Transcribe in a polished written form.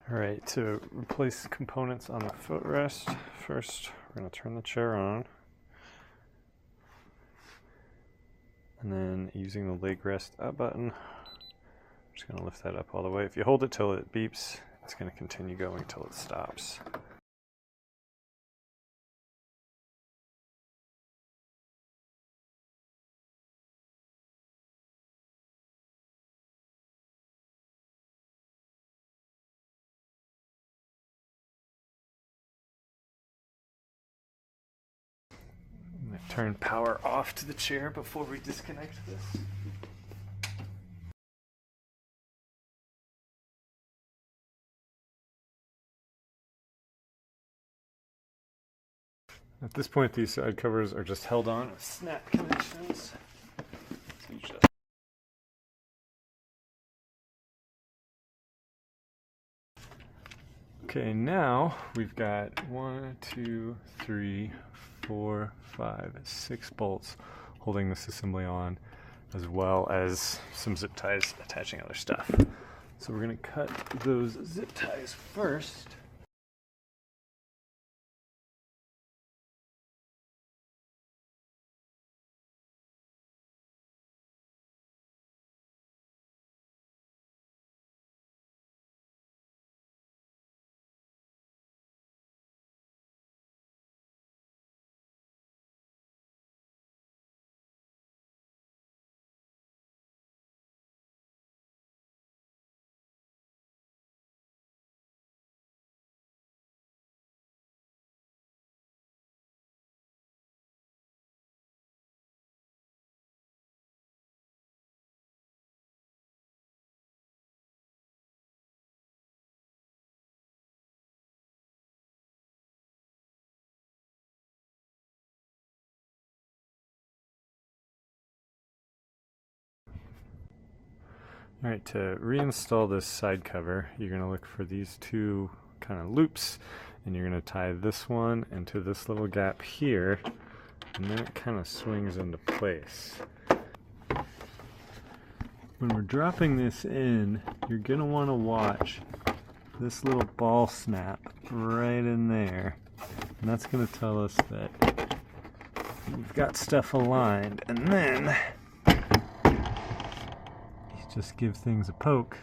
Alright, to replace components on the footrest, first we're going to turn the chair on. And then using the leg rest up button, I'm just going to lift that up all the way. If you hold it till it beeps, it's going to continue going till it stops. Turn power off to the chair before we disconnect this. At this point, these side covers are just held on with snap connections. Okay, now we've got 1, 2, 3, 4, 5, 6 bolts holding this assembly on, as well as some zip ties attaching other stuff. So we're going to cut those zip ties first. Alright, to reinstall this side cover, you're going to look for these two kind of loops, and you're going to tie this one into this little gap here, and then it kind of swings into place. When we're dropping this in, you're going to want to watch this little ball snap right in there, and that's going to tell us that we've got stuff aligned, and then just give things a poke